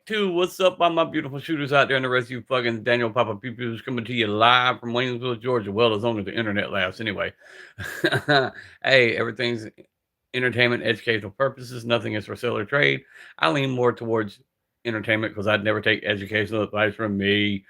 Two, what's up, all my beautiful shooters out there and the rest of you fucking Daniel PapasPewPews coming to you live from Waynesville, Georgia. Well, as long as the internet lasts, anyway. Hey, everything's entertainment, educational purposes. Nothing is for sale or trade. I lean more towards entertainment because I'd never take educational advice from me.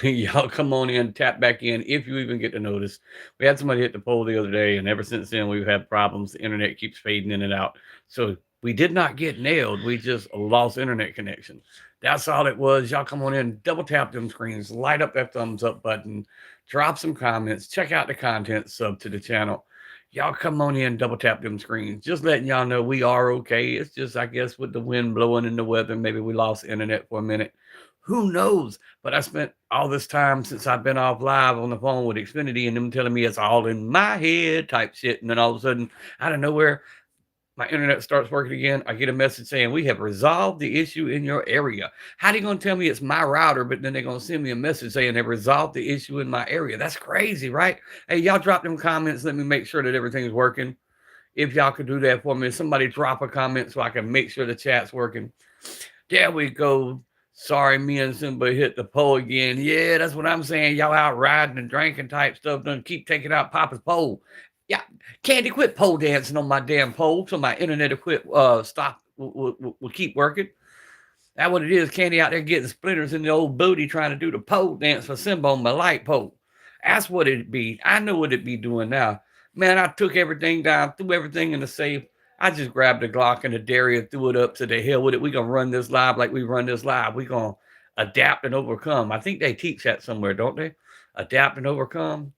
Y'all come on in, tap back in if you even get to notice. We had somebody hit the poll the other day, and ever since then we've had problems. The internet keeps fading in and out. So we did not get nailed. We just lost internet connection. That's all it was. Y'all come on in, double tap them screens, light up that thumbs up button, drop some comments, check out the content, sub to the channel. Y'all come on in, double tap them screens. Just letting y'all know we are okay. It's just, I guess, with the wind blowing and the weather, maybe we lost internet for a minute. Who knows? But I spent all this time since I've been off live on the phone with Xfinity and them telling me it's all in my head type shit. And then all of a sudden, out of nowhere, my internet starts working again. I get a message saying, we have resolved the issue in your area. How are you going to tell me it's my router, but then they're going to send me a message saying they've resolved the issue in my area? That's crazy, right? Hey, y'all drop them comments. Let me make sure that everything's working. If y'all could do that for me, somebody drop a comment so I can make sure the chat's working. There we go. Sorry, me and Simba hit the pole again. Yeah, that's what I'm saying. Y'all out riding and drinking type stuff. Don't keep taking out Papa's pole. Yeah, Candy, quit pole dancing on my damn pole so my internet will quit, stop, will keep working. That's what it is. Candy out there getting splinters in the old booty trying to do the pole dance for Simba on my light pole. That's what it'd be. I know what it'd be doing now. Man, I took everything down, threw everything in the safe. I just grabbed the Glock and the dairy and threw it up to the hell with it. We gonna run this live like we run this live. We gonna adapt and overcome. I think they teach that somewhere, don't they? Adapt and overcome.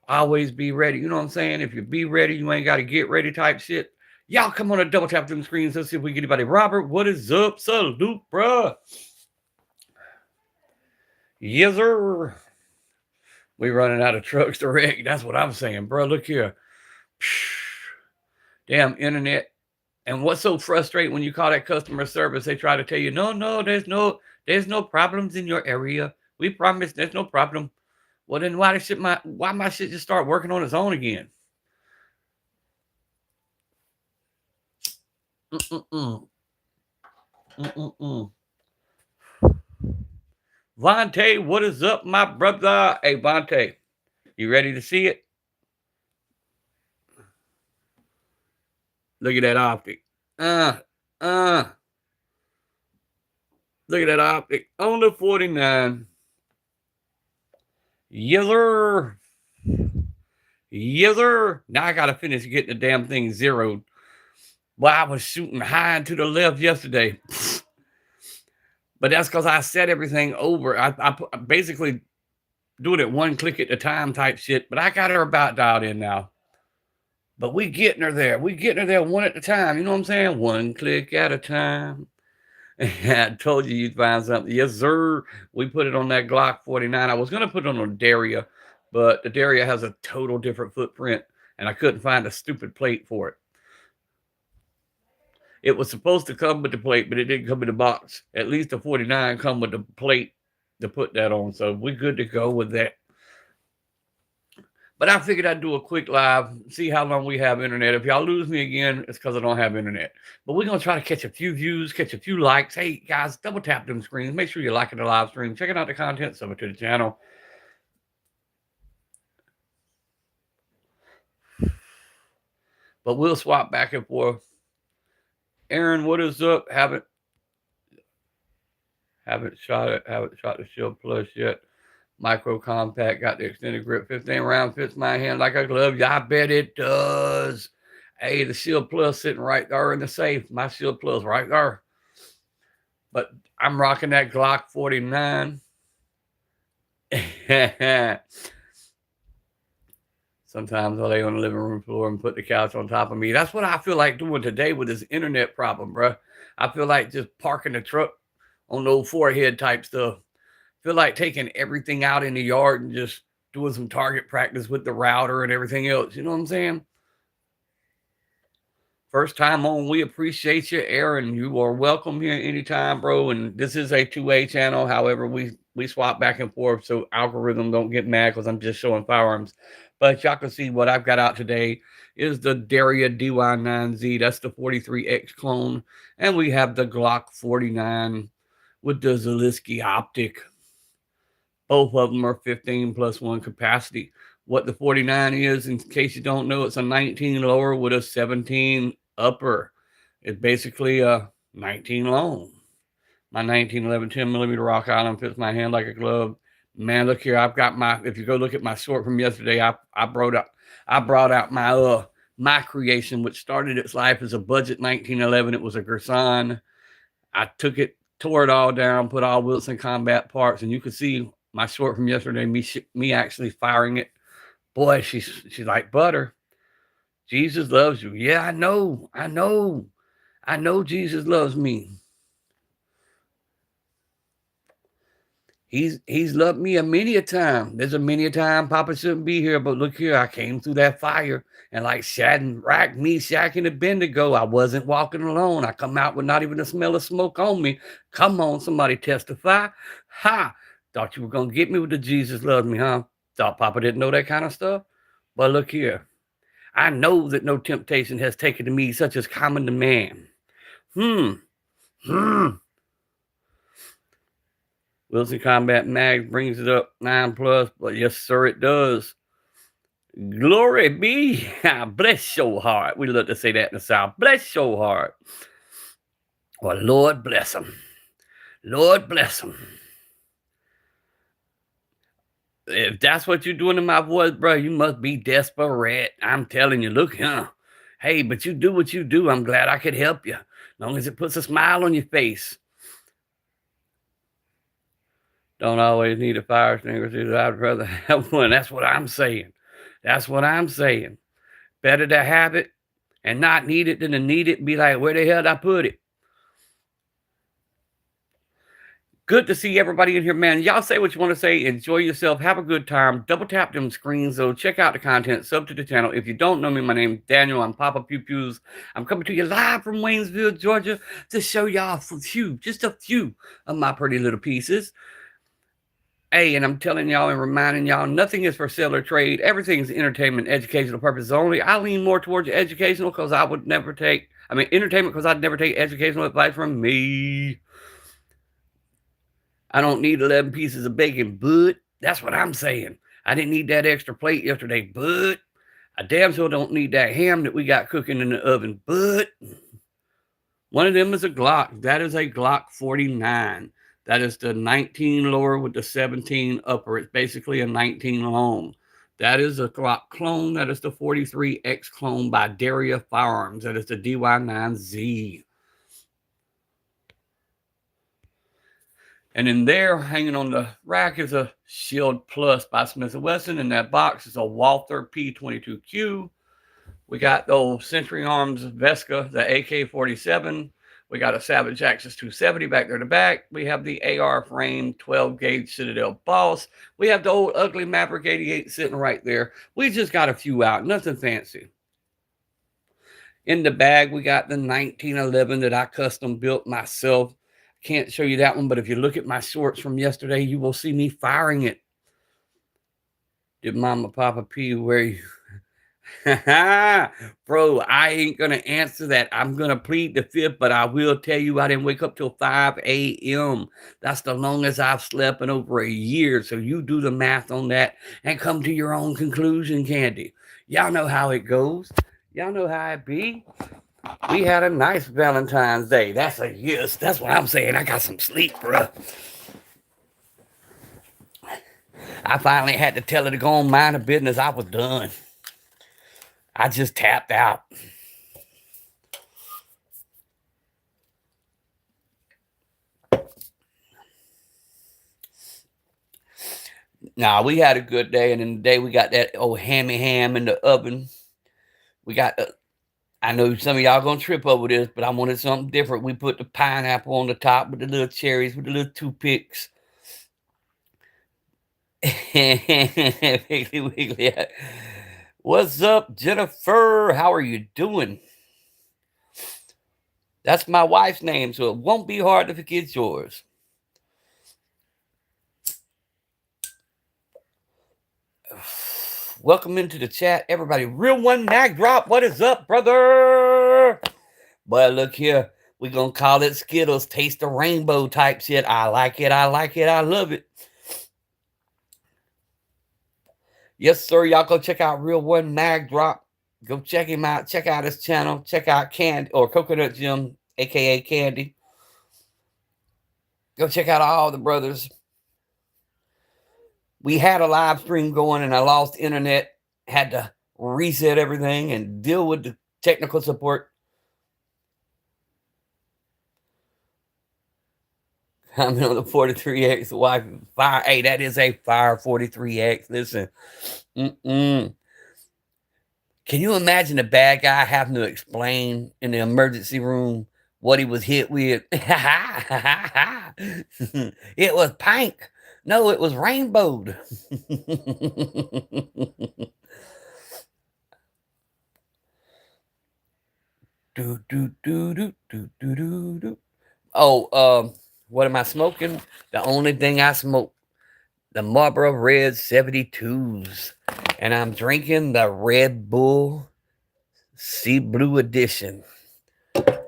Always be ready. You know what I'm saying? If you be ready, you ain't got to get ready type shit. Y'all come on and double tap them screens. Let's see if we get anybody. Robert, what is up? Salute, bruh. Yes, sir. We running out of trucks to wreck. That's what I'm saying, bro. Look here. Damn internet. And what's so frustrating when you call that customer service, they try to tell you, no, there's no problems in your area. We promise there's no problem. Well, then why my shit just start working on its own again? Vontae, what is up, my brother? Hey, Vontae, you ready to see it? Look at that optic. Look at that optic on the 49. Yes, sir. Yes, sir. Now I got to finish getting the damn thing zeroed. Well, I was shooting high and to the left yesterday. But that's because I set everything over. I basically doing it one click at a time type shit. But I got her about dialed in now. But we getting her there. We getting her there one at a time. You know what I'm saying? One click at a time. I told you you'd find something. Yes, sir. We put it on that Glock 49. I was going to put it on a Daria, but the Daria has a total different footprint, and I couldn't find a stupid plate for it. It was supposed to come with the plate, but it didn't come in the box. At least the 49 come with the plate to put that on, so we're good to go with that. But I figured I'd do a quick live, see how long we have internet. If y'all lose me again, it's because I don't have internet. But we're going to try to catch a few views, catch a few likes. Hey, guys, double tap them screens. Make sure you're liking the live stream. Checking out the content, sub it to the channel. But we'll swap back and forth. Aaron, what is up? Haven't shot the Shield Plus yet. Micro compact, got the extended grip, 15 round, fits my hand like a glove. Yeah, I bet it does. Hey, the Shield Plus sitting right there in the safe. My Shield Plus right there. But I'm rocking that Glock 49. Sometimes I lay on the living room floor and put the couch on top of me. That's what I feel like doing today with this internet problem, bro. I feel like just parking the truck on the old forehead type stuff. Feel like taking everything out in the yard and just doing some target practice with the router and everything else. You know what I'm saying? First time on, we appreciate you, Aaron. You are welcome here anytime, bro. And this is a 2A channel. However, we swap back and forth so algorithm don't get mad because I'm just showing firearms. But y'all can see what I've got out today is the Daria DY9Z. That's the 43X clone. And we have the Glock 49. with the Zaleski optic. Both of them are 15+1 capacity. What the 49 is, in case you don't know, it's a 19 lower with a 17 upper. It's basically a 19 long. My 1911 10mm Rock Island fits my hand like a glove. Man, look here. I've got my, if you go look at my short from yesterday, I brought out my creation, which started its life as a budget 1911. It was a Gerson. I took it, tore it all down, put all Wilson combat parts, and you could see my short from yesterday, me actually firing it. Boy, she's like butter. Jesus loves you. Yeah, I know Jesus loves me. He's loved me a many a time. There's a many a time Papa shouldn't be here, but look here, I came through that fire, and like Shadrach, Meshach, and Abednego, I wasn't walking alone. I come out with not even a smell of smoke on me. Come on, somebody testify. Ha! Thought you were gonna get me with the Jesus loves me, huh? Thought Papa didn't know that kind of stuff. But look here, I know that no temptation has taken to me such as common to man. Wilson Combat Mag brings it up 9+, but yes, sir, it does. Glory be. Bless your heart. We love to say that in the South. Bless your heart. Well, Lord bless them. Lord bless them. If that's what you're doing in my voice, bro, you must be desperate. I'm telling you, look, hey, but you do what you do. I'm glad I could help you. As long as it puts a smile on your face. Don't always need a fire extinguisher. I'd rather have one. That's what I'm saying. That's what I'm saying. Better to have it and not need it than to need it and be like, where the hell did I put it? Good to see everybody in here, man. Y'all say what you want to say. Enjoy yourself. Have a good time. Double tap them screens, though. Check out the content. Sub to the channel. If you don't know me, my name is Daniel. I'm PapasPewPews. I'm coming to you live from Waynesville, Georgia, to show y'all just a few of my pretty little pieces. Hey, and I'm telling y'all and reminding y'all, nothing is for sale or trade. Everything is entertainment, educational purposes only. I lean more towards educational because I would never take, entertainment because I'd never take educational advice from me. I don't need 11 pieces of bacon, but that's what I'm saying. I didn't need that extra plate yesterday, but I damn sure don't need that ham that we got cooking in the oven, but one of them is a Glock. That is a Glock 49. That is the 19 lower with the 17 upper. It's basically a 19 long. That is a Glock clone. That is the 43X clone by Daria Firearms. That is the DY9Z. And in there, hanging on the rack, is a Shield Plus by Smith&Wesson. In that box is a Walther P22Q. We got those Century Arms Vesca, the AK47. We got a Savage Axis 270 back there in the back. We have the AR frame 12-gauge Citadel Boss. We have the old ugly Maverick 88 sitting right there. We just got a few out, nothing fancy. In the bag, we got the 1911 that I custom built myself. Can't show you that one, but if you look at my shorts from yesterday, you will see me firing it. Did Mama Papa P where you... Bro, I ain't going to answer that. I'm going to plead the fifth, but I will tell you I didn't wake up till 5 a.m. That's the longest I've slept in over a year. So you do the math on that and come to your own conclusion, Candy. Y'all know how it goes. Y'all know how it be. We had a nice Valentine's Day. That's a yes. That's what I'm saying. I got some sleep, bro. I finally had to tell her to go on mind her business. I was done. I just tapped out. Nah, we had a good day, and in the day we got that old hammy ham in the oven. We got I know some of y'all gonna trip over this, but I wanted something different. We put the pineapple on the top with the little cherries, with the little toothpicks. Wiggly, wiggly. What's up, Jennifer? How are you doing? That's my wife's name, so it won't be hard to forget yours. Welcome into the chat, everybody. Real One Mag Drop. What is up, brother? Boy, look here. We're going to call it Skittles. Taste the rainbow type shit. I like it. I like it. I love it. Yes, sir. Y'all go check out Real One Mag Drop. Go check him out. Check out his channel. Check out Candy or Coconut Jim, a.k.a. Candy. Go check out all the brothers. We had a live stream going and I lost internet. Had to reset everything and deal with the technical support. Comment on the 43X wife fire. Hey, that is a fire 43X. Listen. Can you imagine the bad guy having to explain in the emergency room what he was hit with? It was pink. No, it was rainbowed. Oh, what am I smoking? The only thing I smoke, the Marlboro Red 72s. And I'm drinking the Red Bull Sea Blue Edition.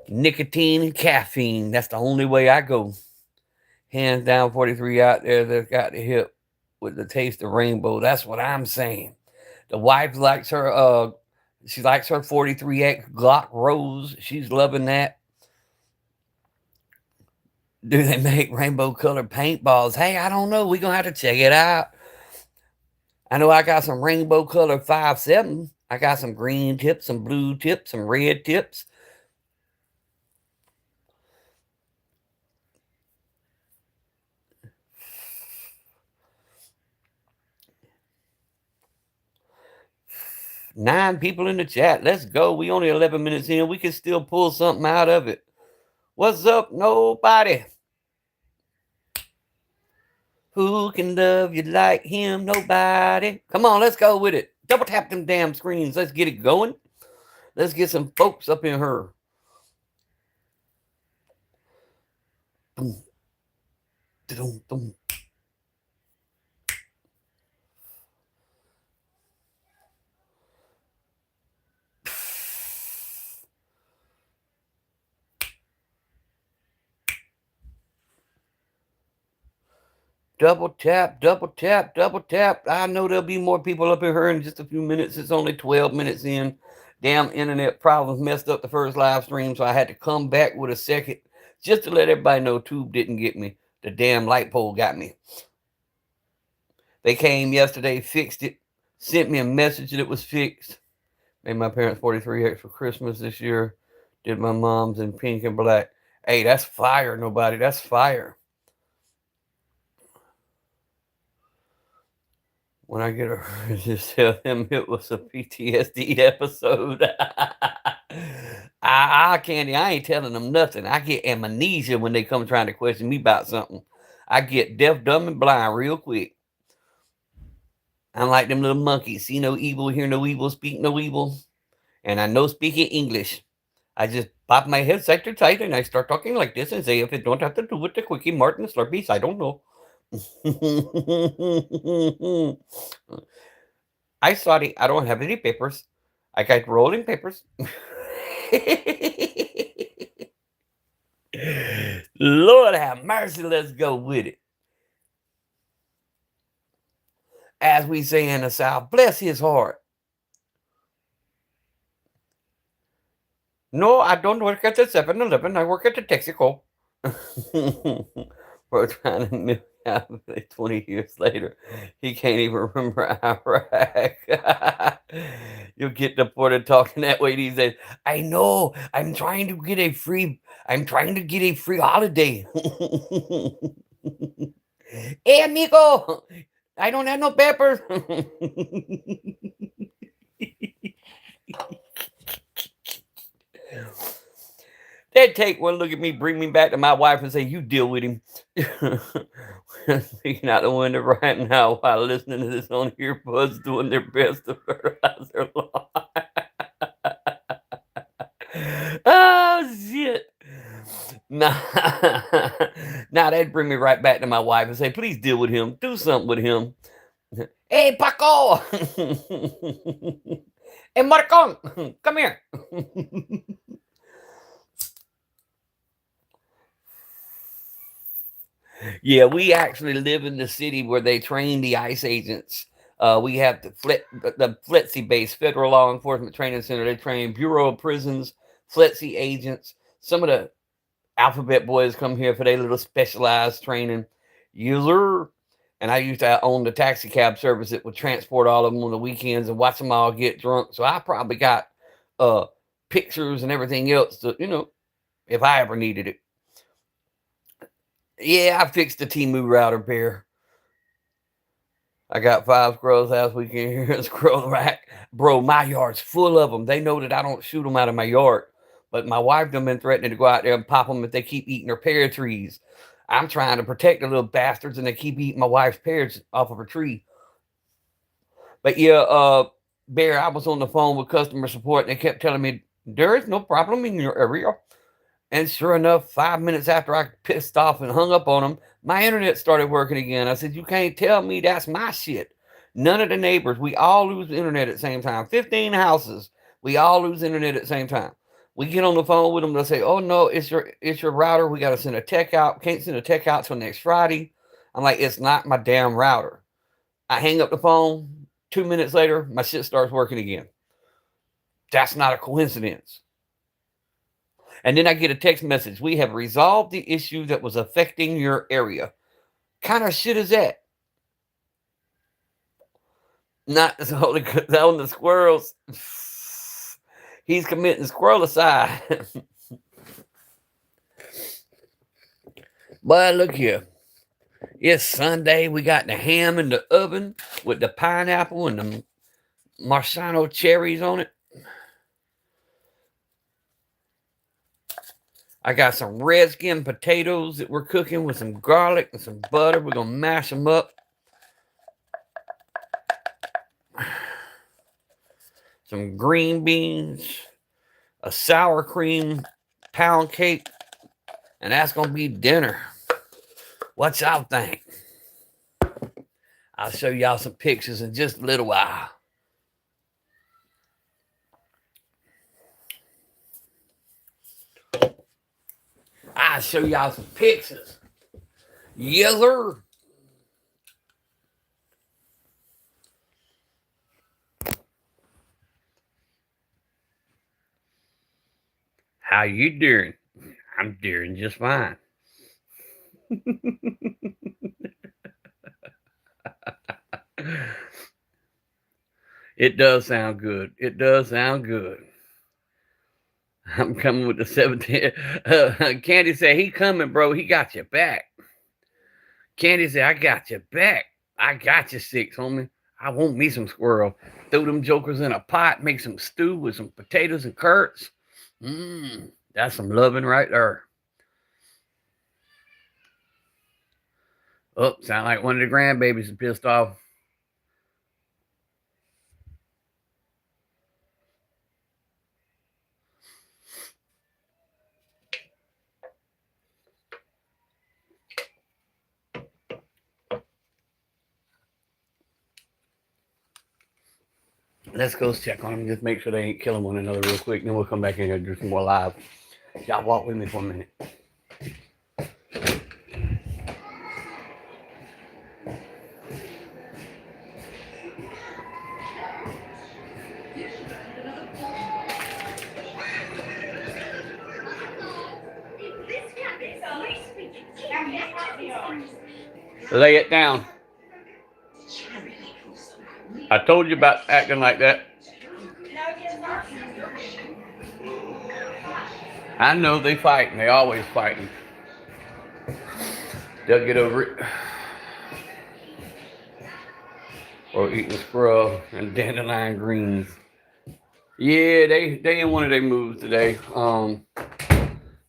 Nicotine and caffeine. That's the only way I go. Hands down, 43 out there that got the hip with the taste of rainbow. That's what I'm saying. The wife likes her, she likes her 43X Glock Rose. She's loving that. Do they make rainbow colored paintballs? Hey, I don't know. We're going to have to check it out. I know I got some rainbow colored 5.7. I got some green tips, some blue tips, some red tips. Nine people in the chat. Let's go. We only 11 minutes in. We can still pull something out of it. What's up? Nobody. Who can love you like him? Nobody. Come on, let's go with it. Double tap them damn screens. Let's get it going. Let's get some folks up in her. Double tap, double tap, double tap. I know there'll be more people up in here in just a few minutes. It's only 12 minutes in. Damn internet problems messed up the first live stream, so I had to come back with a second just to let everybody know Tube didn't get me. The damn light pole got me. They came yesterday, fixed it, sent me a message that it was fixed. Made my parents 43X for Christmas this year. Did my mom's in pink and black. Hey, that's fire, nobody. That's fire. When I get her, just tell him it was a PTSD episode. Candy, I ain't telling them nothing. I get amnesia when they come trying to question me about something. I get deaf, dumb, and blind real quick. I'm like them little monkeys. See no evil, hear no evil, speak no evil. And I know speaking English. I just pop my head side to side and I start talking like this and say, if it don't have to do with the Quickie Martin Slurpees, I don't know. I sorry, I don't have any papers. I got rolling papers. Lord have mercy, let's go with it. As we say in the South, bless his heart. No, I don't work at the 7-Eleven. I work at the Texaco. We're trying to milk out 20 years later. He can't even remember Iraq. You'll get deported talking that way these days. I know. I'm trying to get a free holiday. Hey, amigo. I don't have no peppers. They'd take one look at me, bring me back to my wife, and say, you deal with him. Speaking out the window right now while listening to this on earbuds, doing their best to fertilize their lawn. Oh, shit. Nah, they'd bring me right back to my wife and say, please deal with him. Do something with him. Hey, Paco. Hey, Marcon, come here. Yeah, we actually live in the city where they train the ICE agents. We have the FLETC base, Federal Law Enforcement Training Center. They train Bureau of Prisons, FLETC agents. Some of the alphabet boys come here for their little specialized training. User. And I used to own the taxi cab service that would transport all of them on the weekends and watch them all get drunk. So I probably got pictures and everything else to, if I ever needed it. Yeah, I fixed the Temu router, Bear. I got 5 squirrels last weekend here in Squirrel Rack. Bro, my yard's full of them. They know that I don't shoot them out of my yard. But my wife done been threatening to go out there and pop them if they keep eating her pear trees. I'm trying to protect the little bastards, and they keep eating my wife's pears off of her tree. But yeah, Bear, I was on the phone with customer support, and they kept telling me, there is no problem in your area. And sure enough, 5 minutes after I pissed off and hung up on them, my internet started working again. I said, you can't tell me that's my shit. None of the neighbors, we all lose internet at the same time. 15 houses, we all lose internet at the same time. We get on the phone with them, they'll say, oh no, it's your router. We got to send a tech out. Can't send a tech out till next Friday. I'm like, it's not my damn router. I hang up the phone. 2 minutes later, my shit starts working again. That's not a coincidence. And then I get a text message. We have resolved the issue that was affecting your area. Kind of shit is that? Not only on the squirrels. He's committing squirrelicide. But look here. It's Sunday. We got the ham in the oven with the pineapple and the Marciano cherries on it. I got some red skin potatoes that we're cooking with some garlic and some butter. We're going to mash them up. Some green beans, a sour cream pound cake, and that's going to be dinner. What y'all think? I'll show y'all some pictures in just a little while. I'll show y'all some pictures. Yes, sir. How you doing? I'm doing just fine. It does sound good. It does sound good. I'm coming with the 17. Candy said, he coming, bro. He got your back. Candy said, I got your back. I got you 6, homie. I want me some squirrel. Throw them jokers in a pot, make some stew with some potatoes and curds. That's some loving right there. Oh, sound like one of the grandbabies is pissed off. Let's go check on them. Just make sure they ain't killing one another real quick. Then we'll come back in here and do some more live. Y'all walk with me for a minute. Lay it down. I told you about acting like that. I know they fighting. They always fighting. They'll get over it. Or eating squirrel and dandelion greens. Yeah, they in one of their moves today.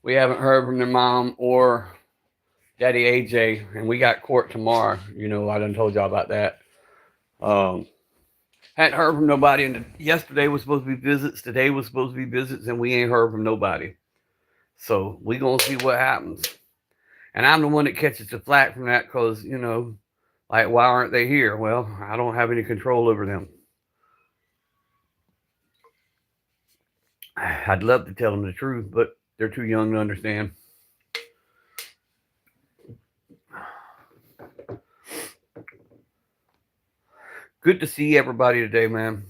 We haven't heard from their mom or Daddy AJ, and we got court tomorrow. I done told y'all about that. Hadn't heard from nobody, and yesterday was supposed to be visits. Today was supposed to be visits, and we ain't heard from nobody. So we gonna see what happens. And I'm the one that catches the flack from that because, like, why aren't they here? Well, I don't have any control over them. I'd love to tell them the truth, but they're too young to understand. Good to see everybody today, man.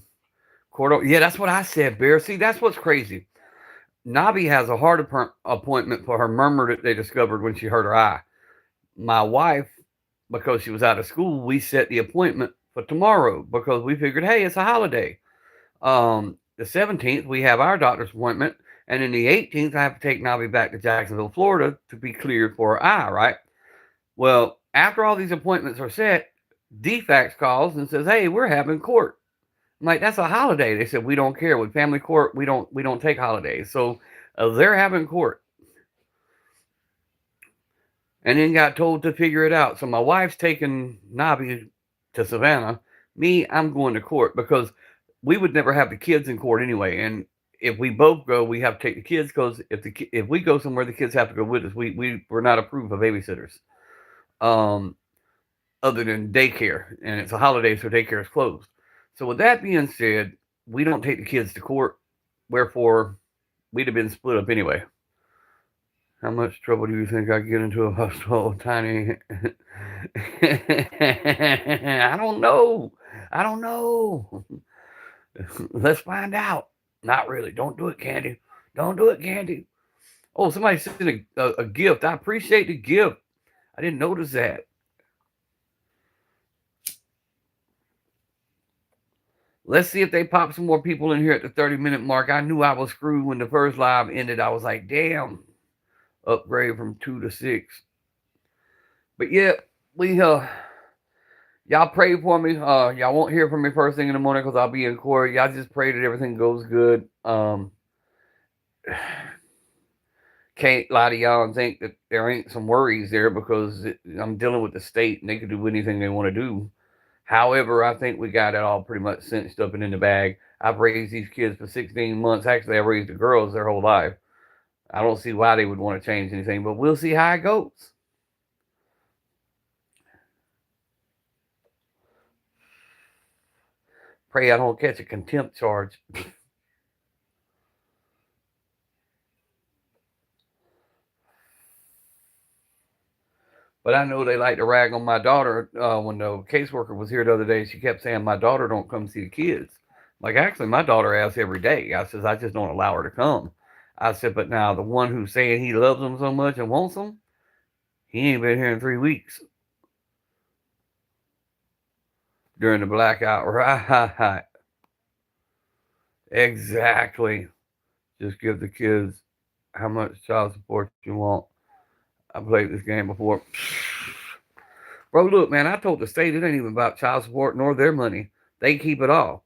Yeah, that's what I said, Bear. See, that's what's crazy. Nabi has a heart appointment for her murmur that they discovered when she hurt her eye. My wife, because she was out of school, we set the appointment for tomorrow because we figured, hey, it's a holiday. The 17th, we have our doctor's appointment. And then the 18th, I have to take Nabi back to Jacksonville, Florida to be cleared for her eye, right? Well, after all these appointments are set, DFAX calls and says, hey, we're having court. I'm like, that's a holiday. They said, we don't care. With family court, we don't take holidays. So they're having court. And then got told to figure it out. So my wife's taking Nabi to Savannah. Me, I'm going to court because we would never have the kids in court anyway. And if we both go, we have to take the kids because if we go somewhere, the kids have to go with us. We're not approved of babysitters, other than daycare, and it's a holiday, so daycare is closed. So with that being said, we don't take the kids to court. Wherefore, we'd have been split up anyway. How much trouble do you think I get into a household? Tiny. I don't know. Let's find out. Not really. Don't do it, Candy. Don't do it, Candy. Oh, somebody sent a gift. I appreciate the gift. I didn't notice that. Let's see if they pop some more people in here at the 30-minute mark. I knew I was screwed when the first live ended. I was like, damn. Upgrade from 2 to 6. But yeah, we y'all pray for me. Y'all won't hear from me first thing in the morning because I'll be in court. Y'all just pray that everything goes good. Can't lie to y'all and think that there ain't some worries there because I'm dealing with the state and they can do anything they want to do. However, I think we got it all pretty much cinched up and in the bag. I've raised these kids for 16 months. Actually, I've raised the girls their whole life. I don't see why they would want to change anything, but we'll see how it goes. Pray I don't catch a contempt charge. But I know they like to rag on my daughter. When the caseworker was here the other day, she kept saying, my daughter don't come see the kids. Like, actually, my daughter asks every day. I says, I just don't allow her to come. I said, but now the one who's saying he loves them so much and wants them, he ain't been here in 3 weeks. During the blackout, right? Exactly. Just give the kids how much child support you want. I played this game before. Bro, look, man, I told the state it ain't even about child support nor their money. They keep it all.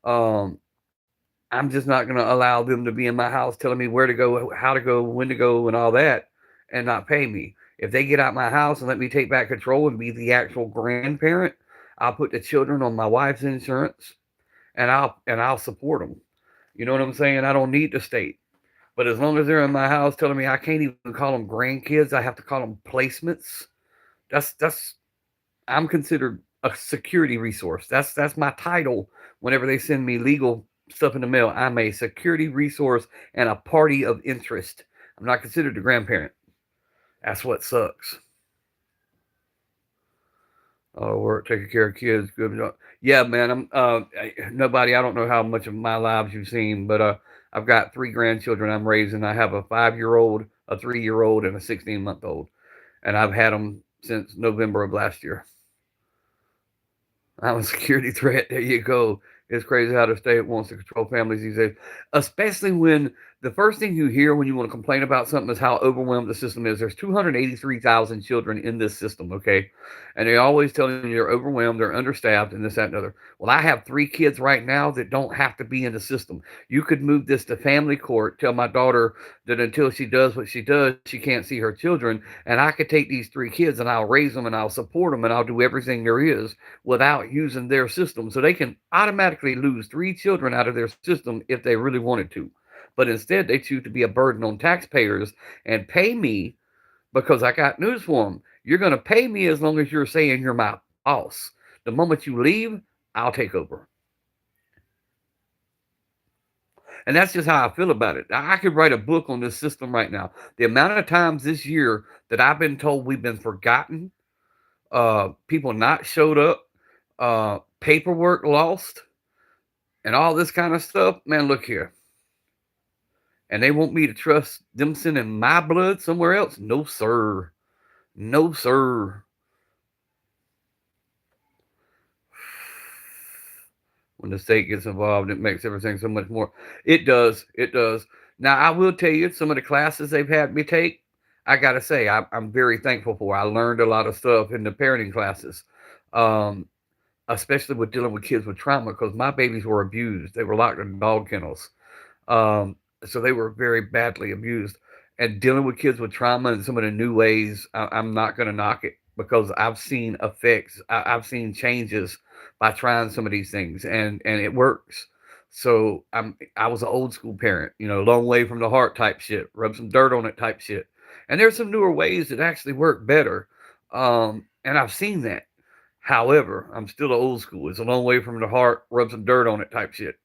I'm just not going to allow them to be in my house telling me where to go, how to go, when to go, and all that, and not pay me. If they get out my house and let me take back control and be the actual grandparent, I'll put the children on my wife's insurance, and I'll support them. You know what I'm saying? I don't need the state. But as long as they're in my house telling me I can't even call them grandkids, I have to call them placements. I'm considered a security resource. That's my title. Whenever they send me legal stuff in the mail, I'm a security resource and a party of interest. I'm not considered a grandparent. That's what sucks. Oh, work taking care of kids. Good. Yeah, man. Nobody. I don't know how much of my lives you've seen, but I've got 3 grandchildren I'm raising. I have a 5-year-old, a 3-year-old, and a 16-month-old, and I've had them since November of last year. I'm a security threat. There you go. It's crazy how the state wants to control families these days, especially when the first thing you hear when you want to complain about something is how overwhelmed the system is. There's 283,000 children in this system, okay? And they always tell you they're overwhelmed, they're understaffed, and this, that, and other. Well, I have 3 kids right now that don't have to be in the system. You could move this to family court, tell my daughter that until she does what she does, she can't see her children, and I could take these 3 kids and I'll raise them and I'll support them and I'll do everything there is without using their system. So they can automatically lose 3 children out of their system if they really wanted to. But instead, they choose to be a burden on taxpayers and pay me because I got news for them. You're going to pay me as long as you're saying you're my boss. The moment you leave, I'll take over. And that's just how I feel about it. I could write a book on this system right now. The amount of times this year that I've been told we've been forgotten, people not showed up, paperwork lost, and all this kind of stuff. Man, look here. And they want me to trust them sending my blood somewhere else? No, sir. No, sir. When the state gets involved, it makes everything so much more. It does. It does. Now, I will tell you, some of the classes they've had me take, I got to say, I'm very thankful for. I learned a lot of stuff in the parenting classes, especially with dealing with kids with trauma, because my babies were abused. They were locked in dog kennels. So they were very badly abused. And dealing with kids with trauma and some of the new ways, I'm not going to knock it, because I've seen effects. I've seen changes by trying some of these things, and it works. So I was an old school parent, long way from the heart type shit, rub some dirt on it type shit. And there's some newer ways that actually work better. And I've seen that. However, I'm still old school. It's a long way from the heart, rub some dirt on it type shit.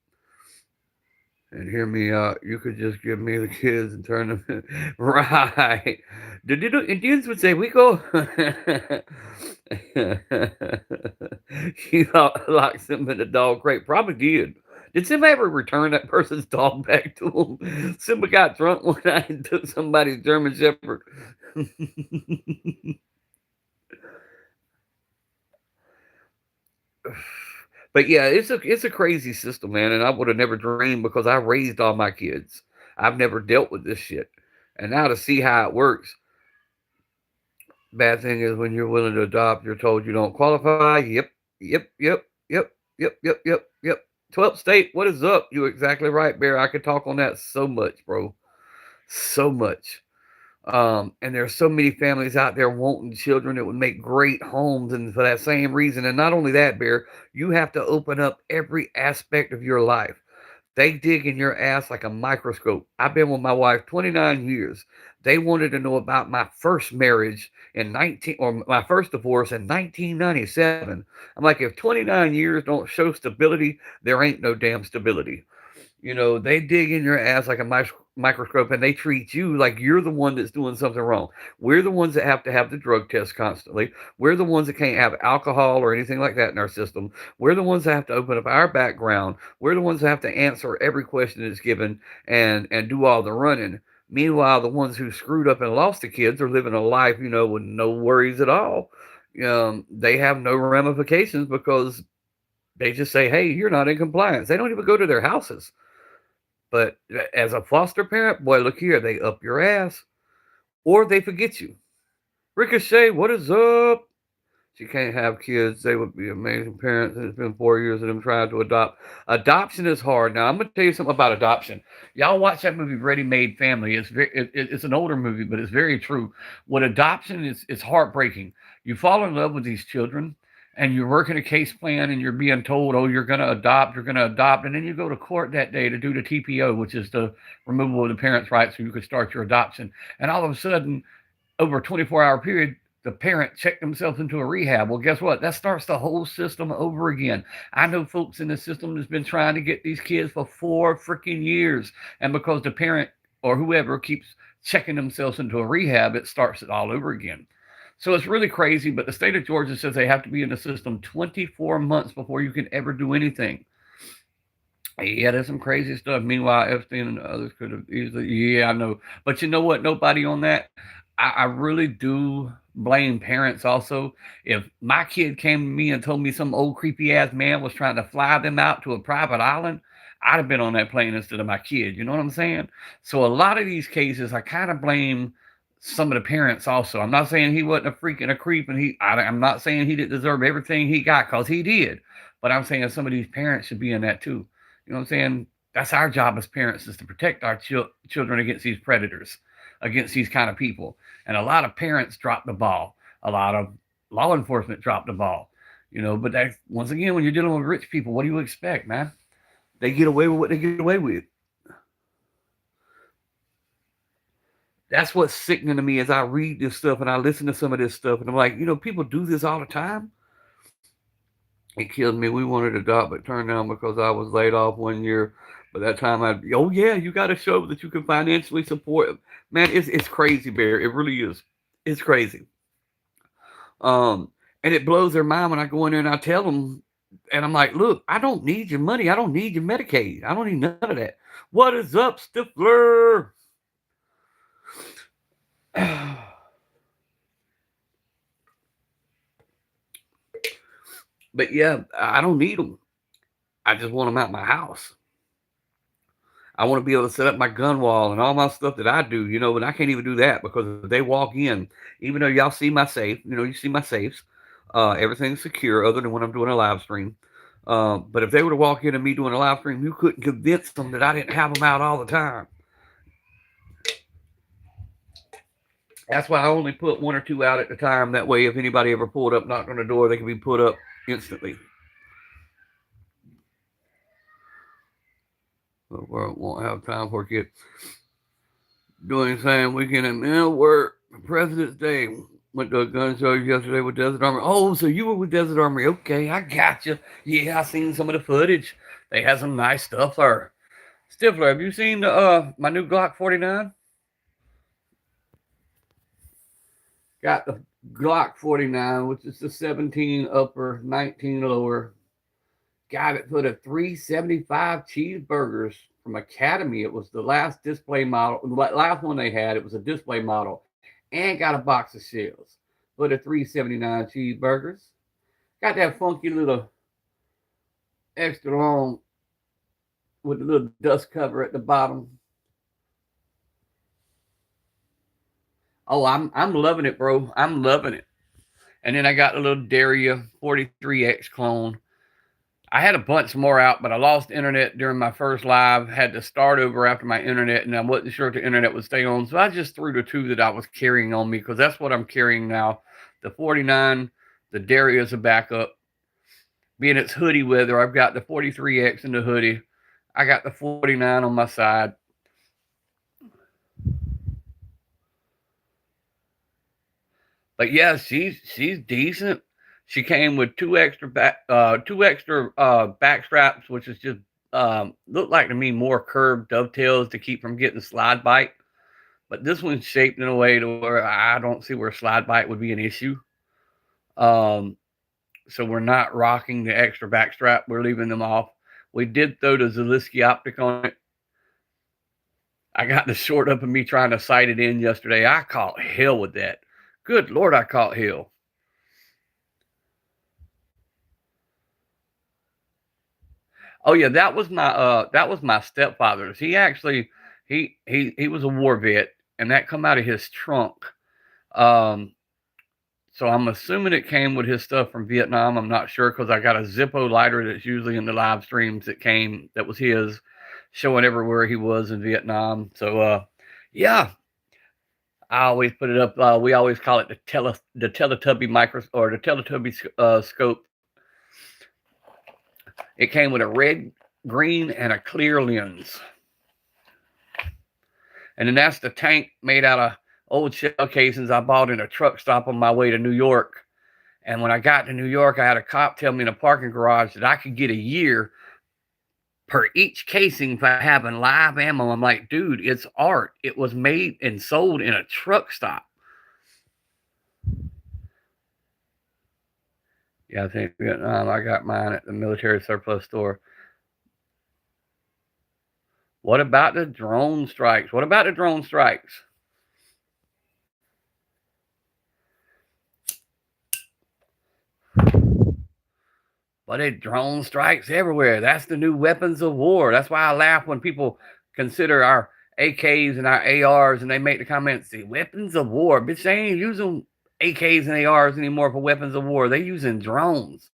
And hear me out. You could just give me the kids and turn them right. The Indians would say, "We go." You locked them in the dog crate. Probably did. Did Simba ever return that person's dog back to him? Simba got drunk one night and took somebody's German Shepherd. But yeah, it's a crazy system, man, and I would have never dreamed, because I raised all my kids. I've never dealt with this shit. And now to see how it works. Bad thing is, when you're willing to adopt, you're told you don't qualify. Yep, yep, yep, yep, yep, yep, yep, yep. 12th state, what is up? You're exactly right, Bear. I could talk on that so much, bro. So much. And there's so many families out there wanting children that would make great homes, and for that same reason. And not only that, Bear, you have to open up every aspect of your life. They dig in your ass like a microscope. I've been with my wife 29 years. They wanted to know about my first marriage or my first divorce in 1997. I'm like, if 29 years don't show stability, there ain't no damn stability. They dig in your ass like a microscope, and they treat you like you're the one that's doing something wrong. We're the ones that have to have the drug test constantly. We're the ones that can't have alcohol or anything like that in our system. We're the ones that have to open up our background. We're the ones that have to answer every question that's given and do all the running. Meanwhile, the ones who screwed up and lost the kids are living a life, with no worries at all. They have no ramifications, because they just say, "Hey, you're not in compliance." They don't even go to their houses. But as a foster parent, boy, look here, they up your ass, or they forget you. Ricochet, what is up? She can't have kids. They would be amazing parents. And it's been 4 years of them trying to adopt. Adoption is hard. Now, I'm going to tell you something about adoption. Y'all watch that movie, Ready Made Family. It's an older movie, but it's very true. What adoption is, it's heartbreaking. You fall in love with these children, and you're working a case plan, and you're being told, "Oh, you're going to adopt, and then you go to court that day to do the TPO, which is the removal of the parents' rights, so you could start your adoption. And all of a sudden, over a 24-hour period, the parent checked themselves into a rehab. Well, guess what? That starts the whole system over again. I know folks in the system that's been trying to get these kids for 4 freaking years, and because the parent or whoever keeps checking themselves into a rehab, it starts it all over again. So it's really crazy, but the state of Georgia says they have to be in the system 24 months before you can ever do anything. Yeah, there's some crazy stuff. Meanwhile, Epstein and others could have easily, yeah, I know. But you know what? Nobody on that. I really do blame parents also. If my kid came to me and told me some old creepy ass man was trying to fly them out to a private island, I'd have been on that plane instead of my kid. You know what I'm saying? So a lot of these cases, I kind of blame some of the parents also. I'm not saying he wasn't a freak and a creep, and I'm not saying he didn't deserve everything he got, because he did. But I'm saying some of these parents should be in that too. You know what I'm saying? That's our job as parents, is to protect our children against these predators, against these kind of people. And a lot of parents drop the ball. A lot of law enforcement drop the ball. But that's, once again, when you're dealing with rich people, what do you expect, man? They get away with what they get away with. That's what's sickening to me as I read this stuff and I listen to some of this stuff. And I'm like, people do this all the time. It kills me. We wanted to adopt, but turned down because I was laid off 1 year. But that time oh yeah, you got to show that you can financially support. Man, it's crazy, Bear. It really is. It's crazy. And it blows their mind when I go in there and I tell them, And I'm like, look, I don't need your money. I don't need your Medicaid. I don't need none of that. What is up, Stifler? But yeah, I don't need them. I just want them out my house. I want to be able to set up my gun wall and all my stuff that I do, you know, and I can't even do that because if they walk in, even though y'all see my safe, you know, you see my safes, everything's secure other than when I'm doing a live stream. But if they were to walk in and me doing a live stream, you couldn't convince them that I didn't have them out all the time. That's why I only put 1 or 2 out at the time. That way, if anybody ever pulled up, knocked on the door, they can be put up instantly. But we won't have time for it. Doing saying weekend at mill work for President's Day. Went to a gun show yesterday with Desert Army. Oh, so you were with Desert Army. Okay, I got you. Yeah, I seen some of the footage. They had some nice stuff there. Stifler, have you seen my new Glock 49? Got the Glock 49, which is the 17 upper, 19 lower. Got it for the 375 cheeseburgers from Academy. It was the last display model, the last one they had. It was a display model, and got a box of shells for the 379 cheeseburgers. Got that funky little extra long with the little dust cover at the bottom. Oh, I'm loving it, bro. I'm loving it. And then I got a little Daria 43X clone. I had a bunch more out, but I lost internet during my first live. Had to start over after my internet, and I wasn't sure if the internet would stay on. So I just threw the 2 that I was carrying on me because that's what I'm carrying now. The 49, the Daria is a backup. Being it's hoodie weather, I've got the 43X in the hoodie. I got the 49 on my side. But yeah, she's decent. She came with 2 extra back straps, which is just looked like to me more curved dovetails to keep from getting slide bite. But this one's shaped in a way to where I don't see where slide bite would be an issue. So we're not rocking the extra back strap. We're leaving them off. We did throw the Zaleski optic on it. I got the short up of me trying to sight it in yesterday. I caught hell with that. Good Lord, I caught hell. Oh yeah, that was my stepfather's. He actually he was a war vet, and that come out of his trunk. So I'm assuming it came with his stuff from Vietnam. I'm not sure because I got a Zippo lighter that's usually in the live streams that was his, showing everywhere he was in Vietnam. So yeah, I always put it up. We always call it the Teletubby micro or the Teletubby scope. It came with a red, green, and a clear lens. And then that's the tank made out of old shell casings I bought in a truck stop on my way to New York. And when I got to New York, I had a cop tell me in a parking garage that I could get a year per each casing for having live ammo. I'm like, dude, it's art. It was made and sold in a truck stop. Yeah, I think Vietnam. I got mine at the military surplus store. What about the drone strikes? What about the drone strikes? But it drone strikes everywhere. That's the new weapons of war. That's why I laugh when people consider our AKs and our ARs and they make the comments, the weapons of war. Bitch, they ain't using AKs and ARs anymore for weapons of war. They're using drones.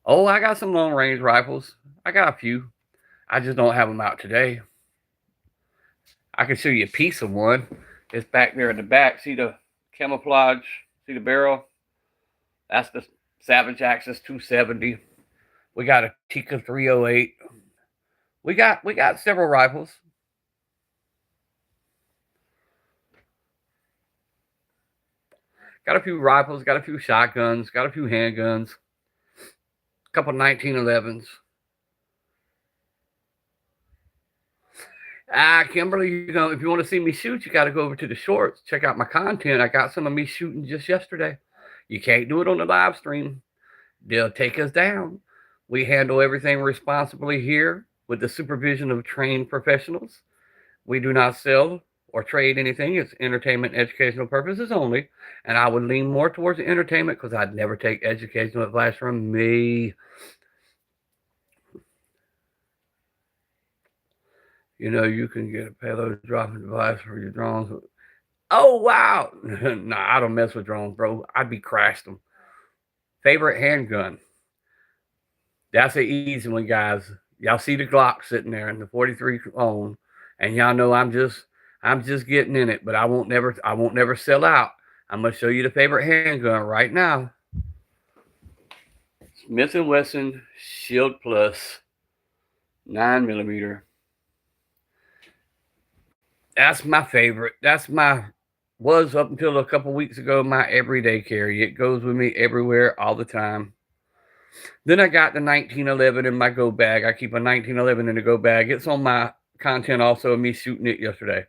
Oh, I got some long range rifles. I got a few. I just don't have them out today. I can show you a piece of one. It's back there in the back. See the camouflage? See the barrel? That's the Savage Axis 270. We got a Tika 308. We got several rifles. Got a few rifles, got a few shotguns, got a few handguns, a couple 1911s. Kimberly, you know, if you want to see me shoot, you got to go over to the shorts. Check out my content. I got some of me shooting just yesterday. You can't do it on the live stream. They'll take us down. We handle everything responsibly here with the supervision of trained professionals. We do not sell or trade anything. It's entertainment and educational purposes only. And I would lean more towards the entertainment because I'd never take educational advice from me. You know, you can get a payload dropping device for your drones. Oh, wow. Nah, I don't mess with drones, bro. I'd be crashed them. Favorite handgun. That's an easy one, guys. Y'all see the Glock sitting there in the 43 on, and y'all know I'm just getting in it, but I won't never sell out. I'm gonna show you the favorite handgun right now. Smith&Wesson Shield Plus 9mm. That's my favorite. Was up until a couple weeks ago my everyday carry. It goes with me everywhere all the time. Then I got the 1911 in my go bag. I keep a 1911 in the go bag. It's on my content also of me shooting it yesterday.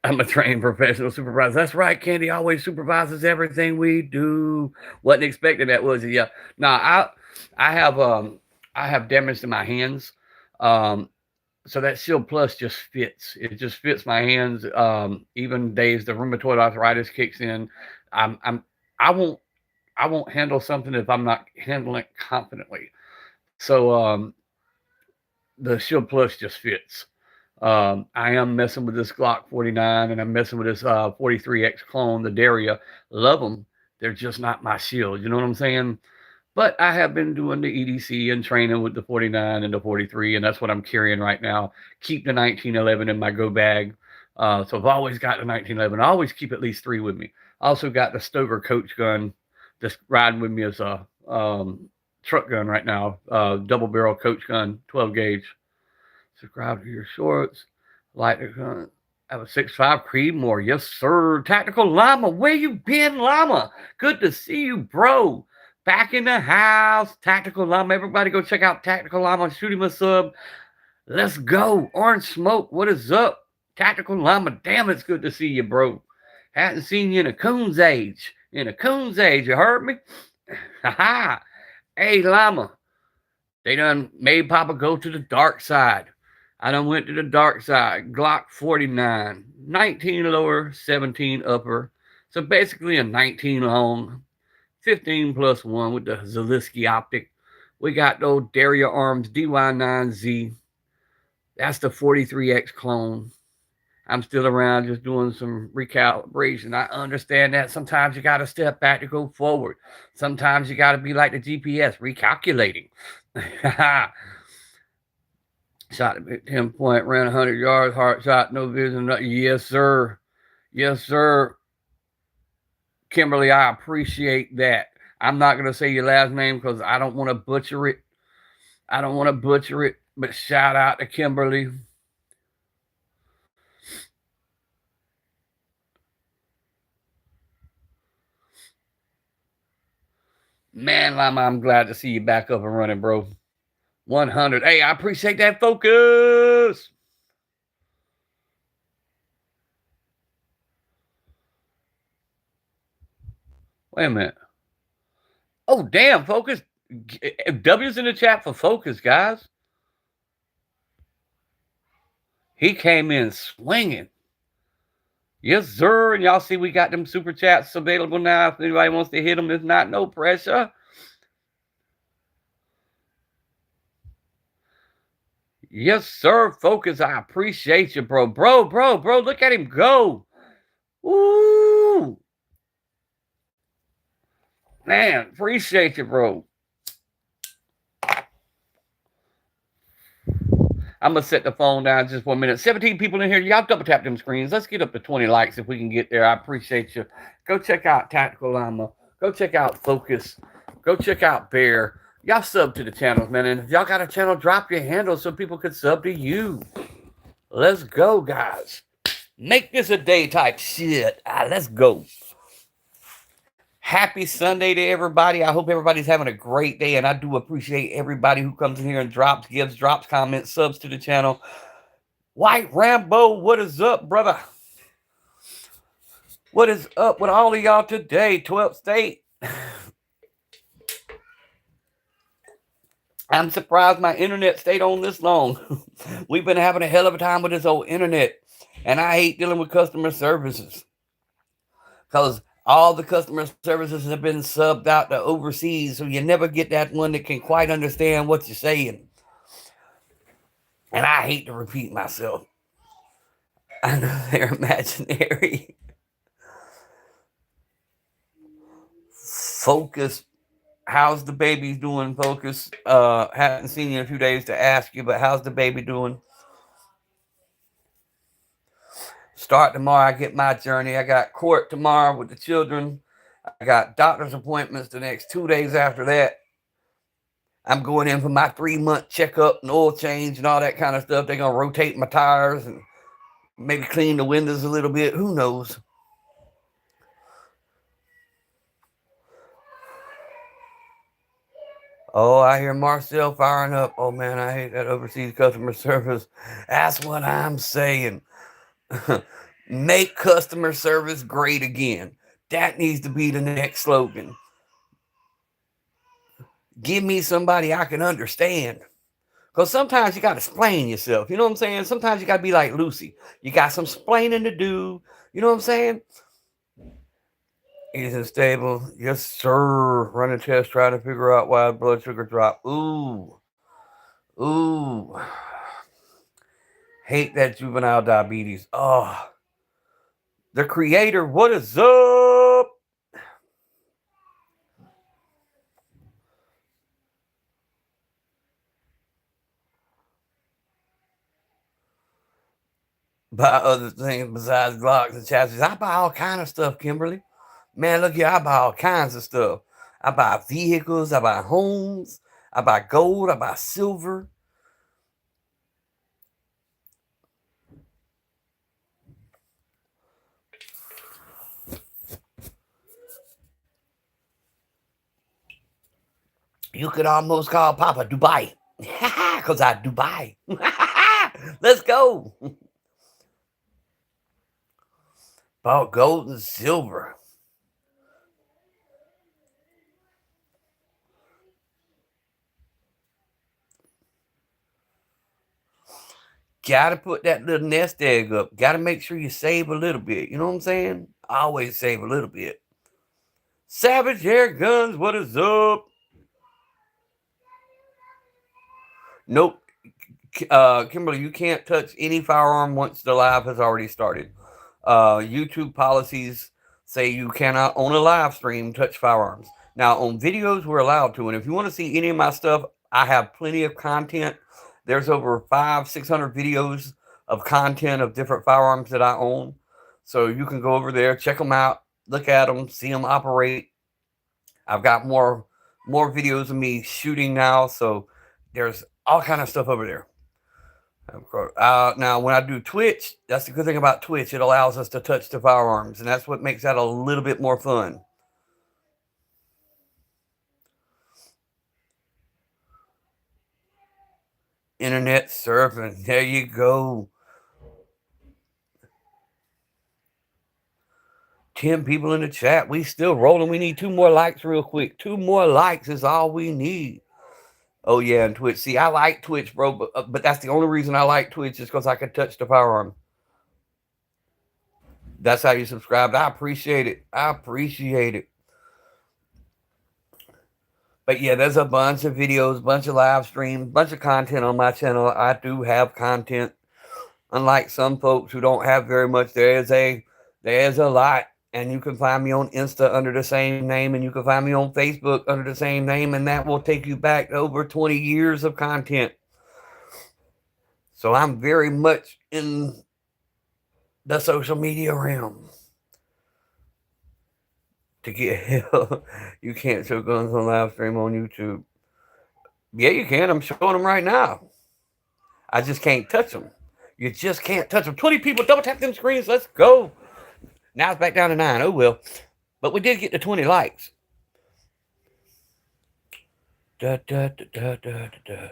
I'm a trained professional supervisor. That's right. Candy always supervises everything we do. Wasn't expecting that, was it? Yeah. Now I have damage to my hands. So that Shield Plus just fits. It just fits my hands. Even days the rheumatoid arthritis kicks in. I won't handle something if I'm not handling it confidently. So the Shield Plus just fits. I am messing with this Glock 49 and I'm messing with this 43X clone, the Daria. Love them. They're just not my shield. You know what I'm saying? But I have been doing the EDC and training with the 49 and the 43, and that's what I'm carrying right now. Keep the 1911 in my go bag. So I've always got the 1911. I always keep at least 3 with me. I also got the Stoker coach gun just riding with me as a truck gun right now. Double barrel coach gun, 12 gauge. Subscribe to your shorts. Like the gun. I have a 6.5 Creedmoor. Yes, sir. Tactical Llama. Where you been, Llama? Good to see you, bro. Back in the house. Tactical Llama. Everybody go check out Tactical Llama. Shoot him a sub. Let's go. Orange Smoke. What is up? Tactical Llama. Damn, it's good to see you, bro. Hadn't seen you in a coon's age. In a coon's age. You heard me? Ha. Hey, Llama. They done made Papa go to the dark side. I done went to the dark side. Glock 49. 19 lower, 17 upper. So basically a 19 long. 15 plus 1 with the Zaleski optic. We got those Daria Arms DY9Z. That's the 43X clone. I'm still around just doing some recalibration. I understand that sometimes you got to step back to go forward. Sometimes you got to be like the GPS, recalculating. Shot at 10 point, ran 100 yards, heart shot, no vision. Yes, sir. Yes, sir. Kimberly, I appreciate that. I'm not going to say your last name because I don't want to butcher it. But shout out to Kimberly. Man, Lama, I'm glad to see you back up and running, bro. 100. Hey, I appreciate that focus. Wait a minute. Oh, damn, focus. W's in the chat for focus, guys. He came in swinging. Yes, sir. And y'all see we got them super chats available now. If anybody wants to hit them, if not, no pressure. Yes, sir. Focus, I appreciate you, bro. Bro, look at him go. Ooh. Man, appreciate you, bro. I'm going to set the phone down just for a minute. 17 people in here. Y'all double tap them screens. Let's get up to 20 likes if we can get there. I appreciate you. Go check out Tactical Llama. Go check out Focus. Go check out Bear. Y'all sub to the channels, man. And if y'all got a channel, drop your handle so people can sub to you. Let's go, guys. Make this a day type shit. Let's go. Happy Sunday to everybody. I hope everybody's having a great day, and I do appreciate everybody who comes in here and drops comments, subs to the channel. White Rambo, what is up, brother? What is up with all of y'all today, 12th State? I'm surprised my internet stayed on this long. We've been having a hell of a time with this old internet. And I hate dealing with customer services. Because all the customer services have been subbed out to overseas. So you never get that one that can quite understand what you're saying. And I hate to repeat myself. I know they're imaginary. Focus. How's the baby doing, Focus? Haven't seen you in a few days to ask you, but how's the baby doing? Start tomorrow. I get my journey. I got court tomorrow with the children. I got doctor's appointments the next 2 days after that. I'm going in for my 3-month checkup and oil change and all that kind of stuff. They're going to rotate my tires and maybe clean the windows a little bit. Who knows? Oh, I hear Marcel firing up. Oh, man, I hate that overseas customer service. That's what I'm saying. Make customer service great again. That needs to be the next slogan. Give me somebody I can understand. Because sometimes you got to explain yourself. You know what I'm saying? Sometimes you got to be like Lucy. You got some explaining to do. You know what I'm saying? Isn't stable. Yes, sir. Run a test, try to figure out why the blood sugar dropped. Ooh. Ooh. Hate that juvenile diabetes. Oh. The creator, what is up? Buy other things besides Glocks and chassis. I buy all kind of stuff, Kimberly. Man, look here, I buy all kinds of stuff. I buy vehicles, I buy homes, I buy gold, I buy silver. You could almost call Papa Dubai. Because I Dubai. Let's go. Bought gold and silver. Gotta put that little nest egg up. Gotta make sure you save a little bit. You know what I'm saying? I always save a little bit. Savage Air Guns, what is up? Nope. Kimberly, you can't touch any firearm once the live has already started. YouTube policies say you cannot, on a live stream, touch firearms. Now, on videos, we're allowed to. And if you want to see any of my stuff, I have plenty of content. There's over 500-600 videos of content of different firearms that I own. So you can go over there, check them out, look at them, see them operate. I've got more videos of me shooting now. So there's all kind of stuff over there. Now, when I do Twitch, that's the good thing about Twitch. It allows us to touch the firearms, and that's what makes that a little bit more fun. Internet surfing. There you go. 10 people in the chat. We still rolling. We need 2 more likes real quick. 2 more likes is all we need. Oh, yeah, and Twitch. See, I like Twitch, bro, but that's the only reason I like Twitch is because I can touch the firearm. That's how you subscribe. I appreciate it. I appreciate it. But yeah, there's a bunch of videos, bunch of live streams, bunch of content on my channel. I do have content. Unlike some folks who don't have very much, there's a lot. And you can find me on Insta under the same name, and you can find me on Facebook under the same name, and that will take you back to over 20 years of content. So I'm very much in the social media realm. To get help, you can't show guns on live stream on YouTube. Yeah, you can. I'm showing them right now. I just can't touch them. You just can't touch them. 20 people double tap them screens. Let's go. Now it's back down to 9. Oh, well. But we did get to 20 likes. Da, da, da, da, da, da.